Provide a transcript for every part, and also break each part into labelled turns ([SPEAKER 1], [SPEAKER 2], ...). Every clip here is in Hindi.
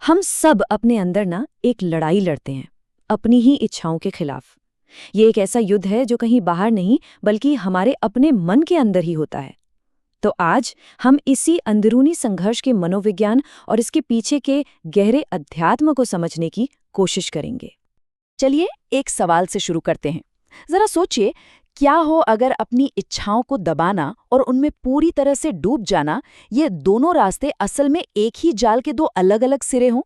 [SPEAKER 1] हम सब अपने अंदर ना एक लड़ाई लड़ते हैं, अपनी ही इच्छाओं के खिलाफ। ये एक ऐसा युद्ध है जो कहीं बाहर नहीं बल्कि हमारे अपने मन के अंदर ही होता है। तो आज हम इसी अंदरूनी संघर्ष के मनोविज्ञान और इसके पीछे के गहरे अध्यात्म को समझने की कोशिश करेंगे। चलिए एक सवाल से शुरू करते हैं। जरा सोचिए, क्या हो अगर अपनी इच्छाओं को दबाना और उनमें पूरी तरह से डूब जाना, ये दोनों रास्ते असल में एक ही जाल के दो अलग-अलग सिरे हों?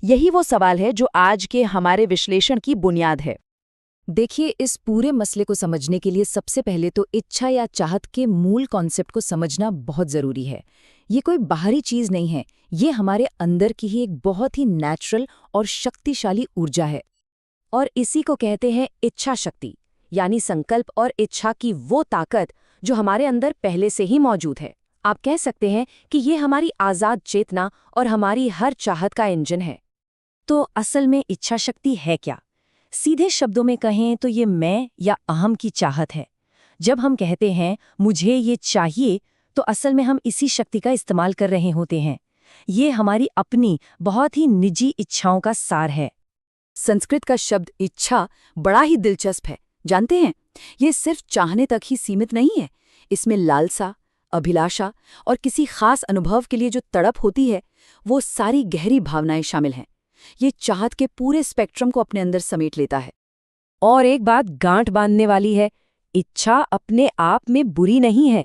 [SPEAKER 1] यही वो सवाल है जो आज के हमारे विश्लेषण की बुनियाद है। देखिए, इस पूरे मसले को समझने के लिए सबसे पहले तो इच्छा या चाहत के मूल कॉन्सेप्ट को समझना बहुत जरूरी है। ये कोई बाहरी चीज नहीं है, ये हमारे अंदर की ही एक बहुत ही नेचुरल और शक्तिशाली ऊर्जा है। और इसी को कहते हैं इच्छा शक्ति, यानी संकल्प और इच्छा की वो ताकत जो हमारे अंदर पहले से ही मौजूद है। आप कह सकते हैं कि ये हमारी आज़ाद चेतना और हमारी हर चाहत का इंजन है। तो असल में इच्छा शक्ति है क्या? सीधे शब्दों में कहें तो ये मैं या अहम की चाहत है। जब हम कहते हैं मुझे ये चाहिए, तो असल में हम इसी शक्ति का इस्तेमाल कर रहे होते हैं। ये हमारी अपनी बहुत ही निजी इच्छाओं का सार है। संस्कृत का शब्द इच्छा बड़ा ही दिलचस्प है। जानते हैं, ये सिर्फ चाहने तक ही सीमित नहीं है। इसमें लालसा, अभिलाषा और किसी खास अनुभव के लिए जो तड़प होती है, वो सारी गहरी भावनाएं शामिल हैं। ये चाहत के पूरे स्पेक्ट्रम को अपने अंदर समेट लेता है। और एक बात गांठ बांधने वाली है, इच्छा अपने आप में बुरी नहीं है।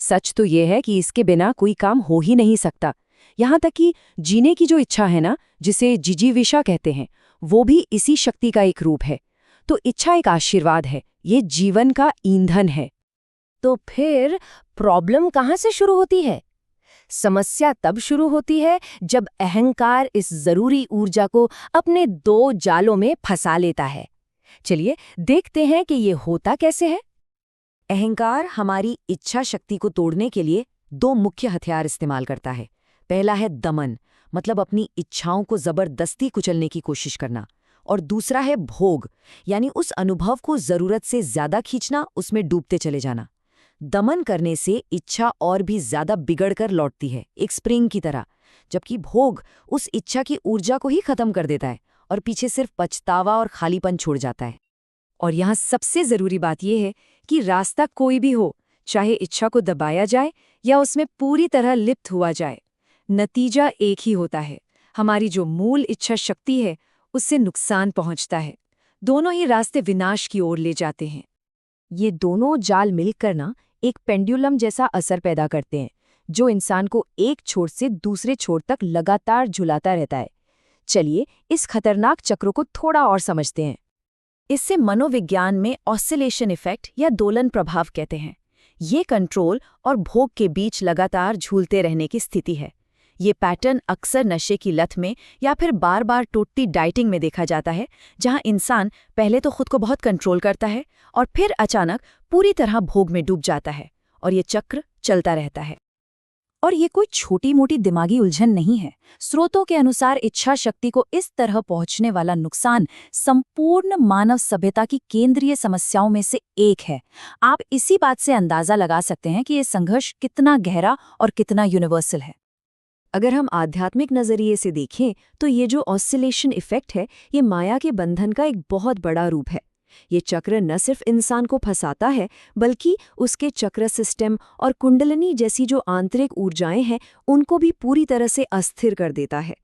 [SPEAKER 1] सच तो ये है कि इसके बिना कोई काम हो ही नहीं सकता। यहाँ तक कि जीने की जो इच्छा है ना, जिसे जिजीविषा कहते हैं, वो भी इसी शक्ति का एक रूप है। तो इच्छा एक आशीर्वाद है, ये जीवन का ईंधन है। तो फिर प्रॉब्लम कहाँ से शुरू होती है? समस्या तब शुरू होती है जब अहंकार इस जरूरी ऊर्जा को अपने दो जालों में फंसा लेता है। चलिए देखते हैं कि ये होता कैसे है। अहंकार हमारी इच्छा शक्ति को तोड़ने के लिए दो मुख्य हथियार इस्तेमाल करता है। पहला है दमन, मतलब अपनी इच्छाओं को जबरदस्ती कुचलने की कोशिश करना। और दूसरा है भोग, यानी उस अनुभव को जरूरत से ज्यादा खींचना, उसमें डूबते चले जाना। दमन करने से इच्छा और भी ज्यादा बिगड़कर लौटती है, एक स्प्रिंग की तरह, जबकि भोग उस इच्छा की ऊर्जा को ही खत्म कर देता है और पीछे सिर्फ पछतावा और खालीपन छोड़ जाता है। और यहाँ सबसे जरूरी बात यह है कि रास्ता कोई भी हो, चाहे इच्छा को दबाया जाए या उसमें पूरी तरह लिप्त हुआ जाए, नतीजा एक ही होता है। हमारी जो मूल इच्छा शक्ति है, उससे नुकसान पहुंचता है। दोनों ही रास्ते विनाश की ओर ले जाते हैं। ये दोनों जाल मिलकर ना एक पेंडुलम जैसा असर पैदा करते हैं, जो इंसान को एक छोर से दूसरे छोर तक लगातार झुलाता रहता है। चलिए इस खतरनाक चक्र को थोड़ा और समझते हैं। इससे मनोविज्ञान में ऑसिलेशन इफेक्ट या दोलन प्रभाव कहते हैं। ये कंट्रोल और भोग के बीच लगातार झूलते रहने की स्थिति है। ये पैटर्न अक्सर नशे की लत में या फिर बार बार टूटती डाइटिंग में देखा जाता है, जहां इंसान पहले तो खुद को बहुत कंट्रोल करता है और फिर अचानक पूरी तरह भोग में डूब जाता है, और ये चक्र चलता रहता है। और ये कोई छोटी मोटी दिमागी उलझन नहीं है। स्रोतों के अनुसार इच्छा शक्ति को इस तरह पहुंचने वाला नुकसान संपूर्ण मानव सभ्यता की केंद्रीय समस्याओं में से एक है। आप इसी बात से अंदाजा लगा सकते हैं कि ये संघर्ष कितना गहरा और कितना यूनिवर्सल है। अगर हम आध्यात्मिक नजरिए से देखें तो ये जो ऑसिलेशन इफेक्ट है, ये माया के बंधन का एक बहुत बड़ा रूप है। ये चक्र न सिर्फ इंसान को फंसाता है, बल्कि उसके चक्र सिस्टम और कुंडलिनी जैसी जो आंतरिक ऊर्जाएं हैं, उनको भी पूरी तरह से अस्थिर कर देता है।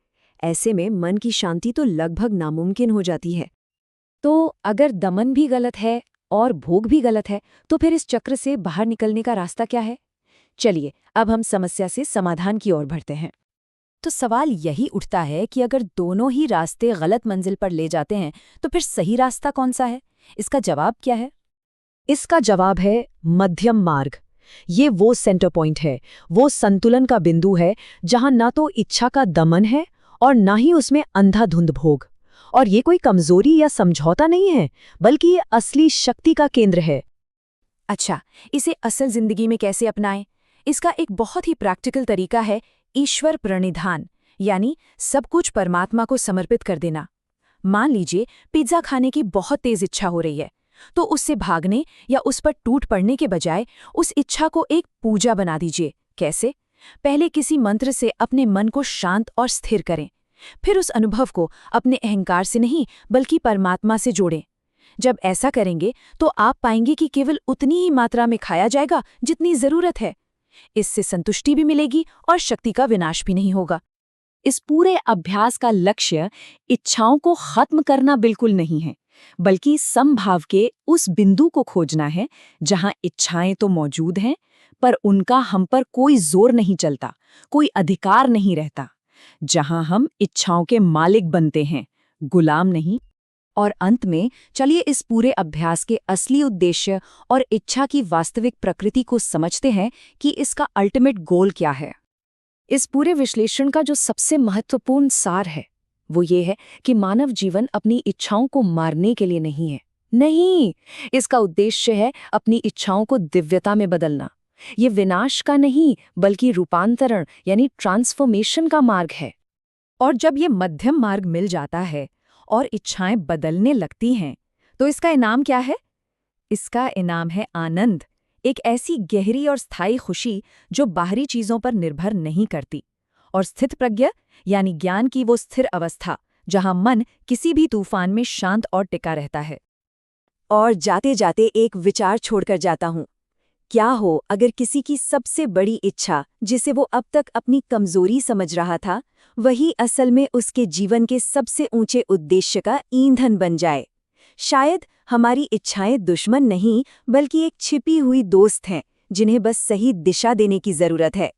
[SPEAKER 1] ऐसे में मन की शांति तो लगभग नामुमकिन हो जाती है। तो अगर दमन भी गलत है और भोग भी गलत है, तो फिर इस चक्र से बाहर निकलने का रास्ता क्या है? चलिए अब हम समस्या से समाधान की ओर बढ़ते हैं। तो सवाल यही उठता है कि अगर दोनों ही रास्ते गलत मंजिल पर ले जाते हैं, तो फिर सही रास्ता कौन सा है? इसका जवाब क्या है? इसका जवाब है मध्यम मार्ग। ये वो सेंटर पॉइंट है, वो संतुलन का बिंदु है, जहां ना तो इच्छा का दमन है और ना ही उसमें अंधाधुंध भोग। और ये कोई कमजोरी या समझौता नहीं है, बल्कि ये असली शक्ति का केंद्र है। अच्छा, इसे असल जिंदगी में कैसे अपनाएं? इसका एक बहुत ही प्रैक्टिकल तरीका है ईश्वर प्रणिधान, यानी सब कुछ परमात्मा को समर्पित कर देना। मान लीजिए पिज्जा खाने की बहुत तेज इच्छा हो रही है, तो उससे भागने या उस पर टूट पड़ने के बजाय उस इच्छा को एक पूजा बना दीजिए। कैसे? पहले किसी मंत्र से अपने मन को शांत और स्थिर करें। फिर उस अनुभव को अपने अहंकार से नहीं बल्कि परमात्मा से जोड़ें। जब ऐसा करेंगे तो आप पाएंगे कि केवल उतनी ही मात्रा में खाया जाएगा जितनी जरूरत है। इससे संतुष्टि भी मिलेगी और शक्ति का विनाश भी नहीं होगा। इस पूरे अभ्यास का लक्ष्य इच्छाओं को खत्म करना बिल्कुल नहीं है, बल्कि समभाव के उस बिंदु को खोजना है जहां इच्छाएं तो मौजूद हैं, पर उनका हम पर कोई जोर नहीं चलता, कोई अधिकार नहीं रहता, जहां हम इच्छाओं के मालिक बनते हैं, गुलाम नहीं। और अंत में चलिए इस पूरे अभ्यास के असली उद्देश्य और इच्छा की वास्तविक प्रकृति को समझते हैं कि इसका अल्टीमेट गोल क्या है। इस पूरे विश्लेषण का जो सबसे महत्वपूर्ण सार है वो ये है कि मानव जीवन अपनी इच्छाओं को मारने के लिए नहीं है। नहीं, इसका उद्देश्य है अपनी इच्छाओं को दिव्यता में बदलना। ये विनाश का नहीं बल्कि रूपांतरण यानी ट्रांसफॉर्मेशन का मार्ग है। और जब ये मध्यम मार्ग मिल जाता है और इच्छाएं बदलने लगती हैं, तो इसका इनाम क्या है? इसका इनाम है आनंद, एक ऐसी गहरी और स्थायी खुशी जो बाहरी चीजों पर निर्भर नहीं करती, और स्थित प्रज्ञ यानी ज्ञान की वो स्थिर अवस्था जहां मन किसी भी तूफान में शांत और टिका रहता है। और जाते जाते एक विचार छोड़कर जाता हूं। क्या हो अगर किसी की सबसे बड़ी इच्छा, जिसे वो अब तक अपनी कमजोरी समझ रहा था, वही असल में उसके जीवन के सबसे ऊंचे उद्देश्य का ईंधन बन जाए। शायद हमारी इच्छाएं दुश्मन नहीं बल्कि एक छिपी हुई दोस्त हैं, जिन्हें बस सही दिशा देने की जरूरत है।